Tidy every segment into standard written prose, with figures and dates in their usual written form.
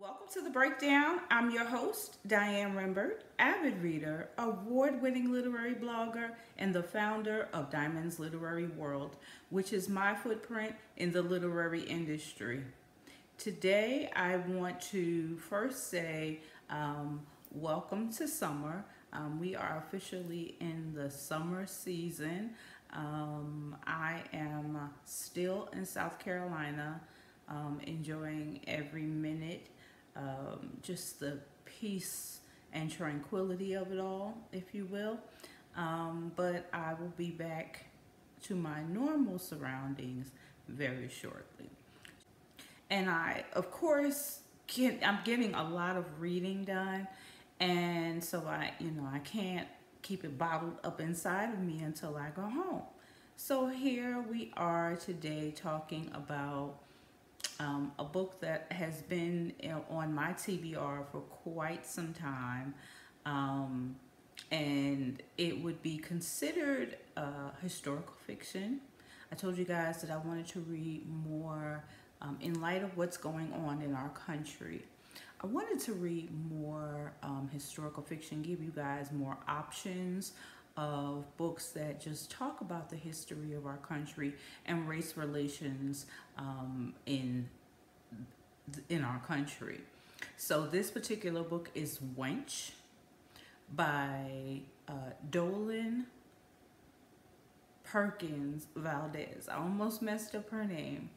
Welcome to the Breakdown. I'm your host, Diane Rembert, avid reader, award-winning literary blogger, and the founder of Diamond's Literary World, which is my footprint in the literary industry. Today, I want to first say welcome to summer. We are officially in the summer season. I am still in South Carolina, enjoying every minute, just the peace and tranquility of it all, if you will. But I will be back to my normal surroundings very shortly. And of course, I'm getting a lot of reading done, and so I can't keep it bottled up inside of me until I go home. So here we are today talking about a book that has been on my TBR for quite some time, and it would be considered historical fiction. I told you guys that I wanted to read more in light of what's going on in our country. I wanted to read more historical fiction, give you guys more options of books that just talk about the history of our country and race relations in our country. So this particular book is Wench by Dolen Perkins-Valdez. I almost messed up her name.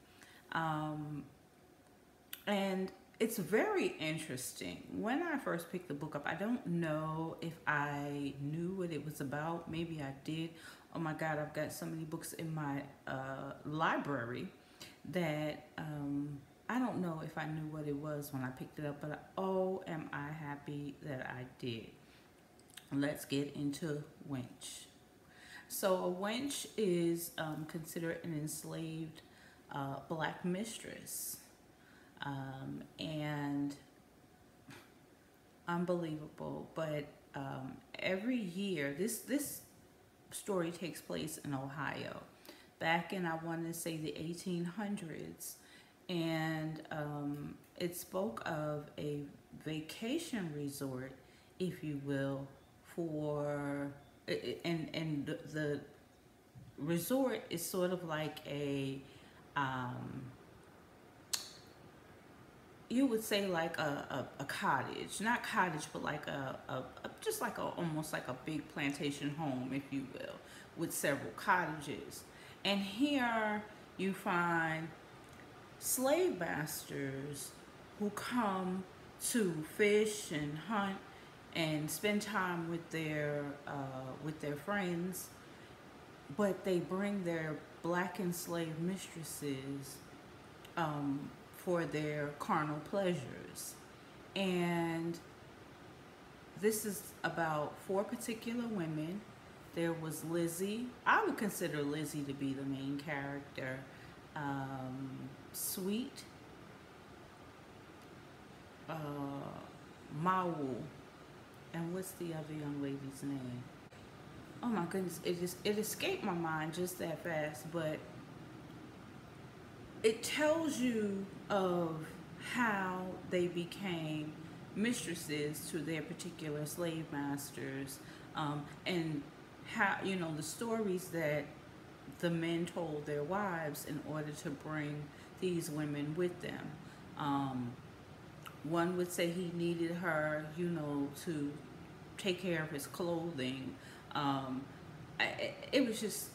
And it's very interesting. When I first picked the book up, I don't know if I knew what it was about. Maybe I did. Oh my God, I've got so many books in my library that I don't know if I knew what it was when I picked it up, but oh, am I happy that I did. Let's get into Wench. So a wench is considered an enslaved black mistress, and unbelievable. But every year, this story takes place in Ohio, back in, I want to say, the 1800s, and it spoke of a vacation resort, if you will, for and the resort is sort of like a you would say like a cottage, not cottage, but like just like almost like a big plantation home, if you will, with several cottages. And here you find slave masters who come to fish and hunt and spend time with their friends, but they bring their black enslaved mistresses for their carnal pleasures. And this is about four particular women. There was Lizzie. I would consider Lizzie to be the main character. Sweet, Mawu, and what's the other young lady's name? Oh my goodness, it escaped my mind just that fast, but it tells you of how they became mistresses to their particular slave masters, and how, the stories that the men told their wives in order to bring these women with them. One would say he needed her, to take care of his clothing. It was just,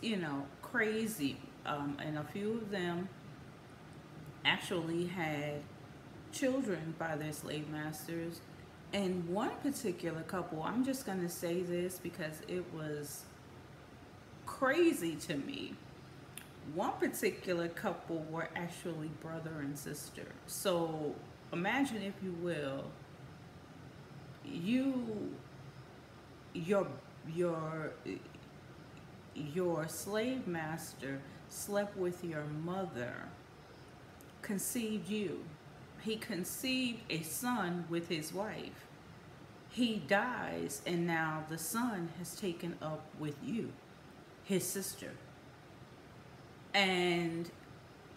crazy. And a few of them actually had children by their slave masters. And one particular couple, I'm just going to say this because it was crazy to me. One particular couple were actually brother and sister. So imagine, if you will, your slave master slept with your mother, conceived you. He conceived a son with his wife. He dies, and now the son has taken up with you, his sister. And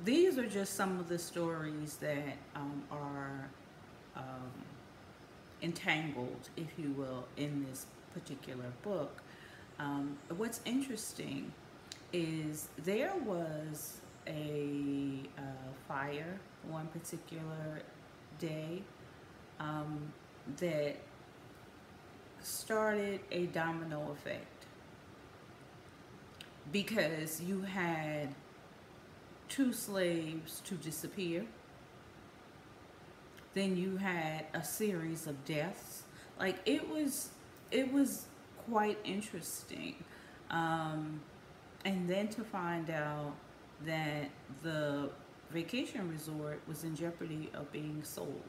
these are just some of the stories that are entangled, if you will, in this particular book. What's interesting is there was a fire one particular day that started a domino effect because you had two slaves to disappear. Then you had a series of deaths. Like it was quite interesting. And then to find out that the vacation resort was in jeopardy of being sold.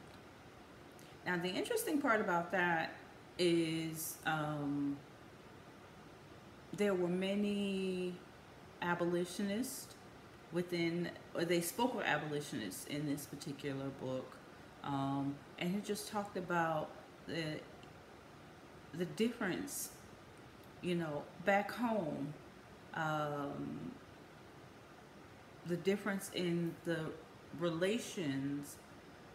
Now the interesting part about that is there were many abolitionists within, or they spoke with abolitionists in this particular book, and it just talked about the difference, you know, back home, the difference in the relations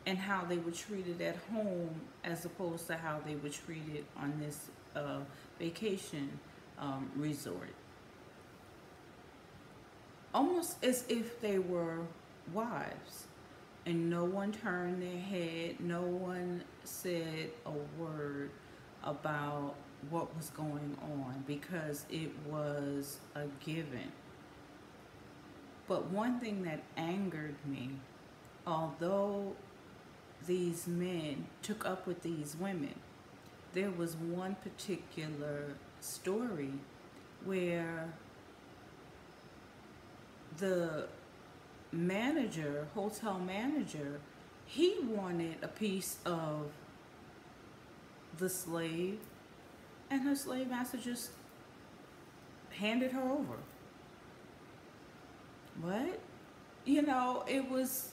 and how they were treated at home as opposed to how they were treated on this vacation resort. Almost as if they were wives, and no one turned their head, no one said a word about what was going on because it was a given. But one thing that angered me, although these men took up with these women, there was one particular story where the manager, hotel manager, he wanted a piece of the slave, and her slave master just handed her over. What? You know, it was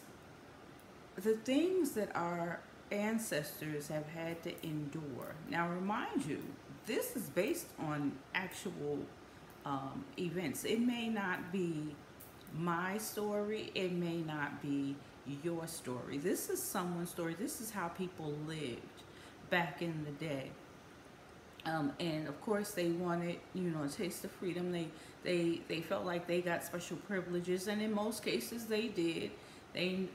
the things that our ancestors have had to endure. Now, remind you, this is based on actual events. It may not be my story. It may not be your story. This is someone's story. This is how people lived back in the day. And of course, they wanted, you know, a taste of freedom. They felt like they got special privileges, and in most cases, they did. They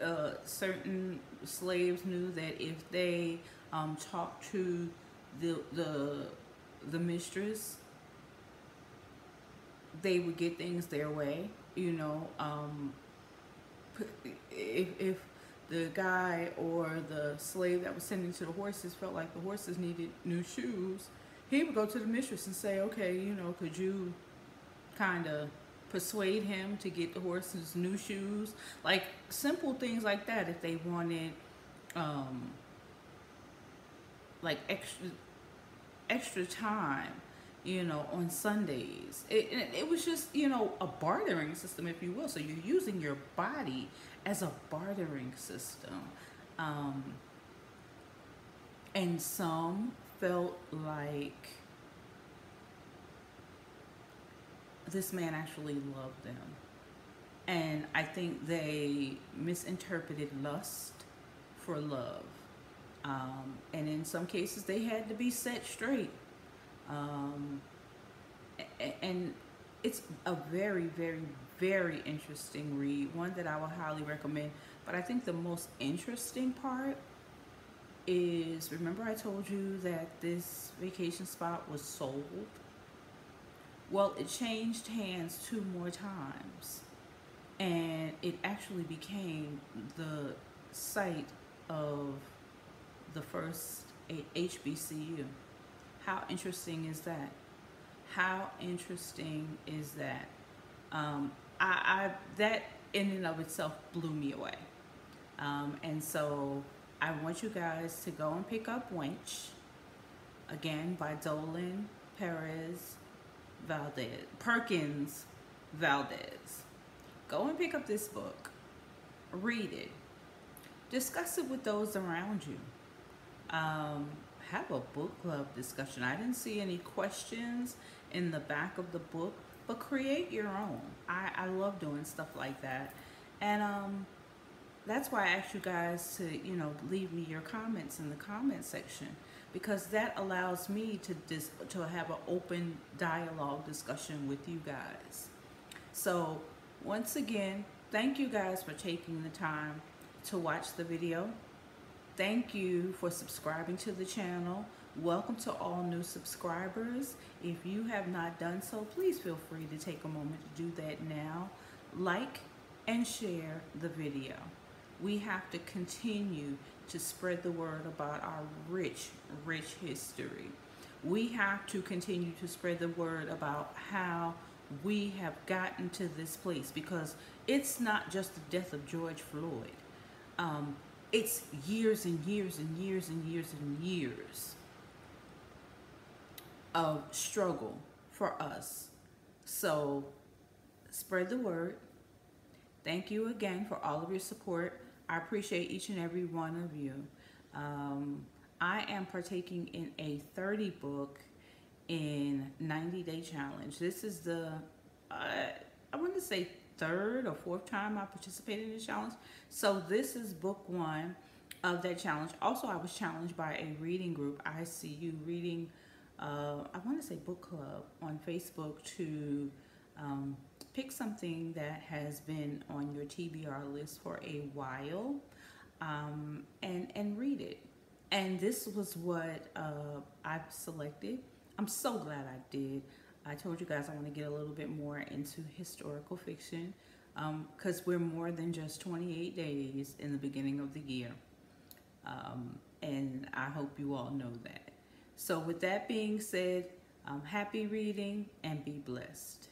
certain slaves knew that if they talked to the mistress, they would get things their way. You know, if the guy or the slave that was tending to the horses felt like the horses needed new shoes, he would go to the mistress and say, okay, you know, could you kind of persuade him to get the horses new shoes? Like simple things like that. If they wanted like extra time, you know, on Sundays. It was just, you know, a bartering system, if you will. So you're using your body as a bartering system. And some felt like this man actually loved them. And I think they misinterpreted lust for love. And in some cases, they had to be set straight. And it's a very, very, very interesting read, one that I will highly recommend. But I think the most interesting part is, remember I told you that this vacation spot was sold? Well, it changed hands 2 more times, and it actually became the site of the first HBCU. How interesting is that? How interesting is that? That in and of itself blew me away. And so I want you guys to go and pick up Wench, again by Dolen Perkins-Valdez. Go and pick up this book. Read it. Discuss it with those around you. Have a book club discussion. I didn't see any questions in the back of the book, but create your own. I love doing stuff like that. And That's why I asked you guys to, leave me your comments in the comment section, because that allows me to have an open dialogue discussion with you guys. So once again, thank you guys for taking the time to watch the video. Thank you for subscribing to the channel. Welcome to all new subscribers. If you have not done so, please feel free to take a moment to do that now. Like and share the video. We have to continue to spread the word about our rich, rich history. We have to continue to spread the word about how we have gotten to this place, because it's not just the death of George Floyd. It's years and years and years and years and years of struggle for us. So spread the word. Thank you again for all of your support. I appreciate each and every one of you. I am partaking in a 30 book in 90-day challenge. This is the, I want to say third or fourth time I participated in this challenge. So this is book one of that challenge. Also, I was challenged by a reading group, ICU Reading, I want to say book club on Facebook, to pick something that has been on your TBR list for a while, and read it. And this was what I've selected. I'm so glad I did. I told you guys I want to get a little bit more into historical fiction, because we're more than just 28 days in the beginning of the year. And I hope you all know that. So with that being said, happy reading and be blessed.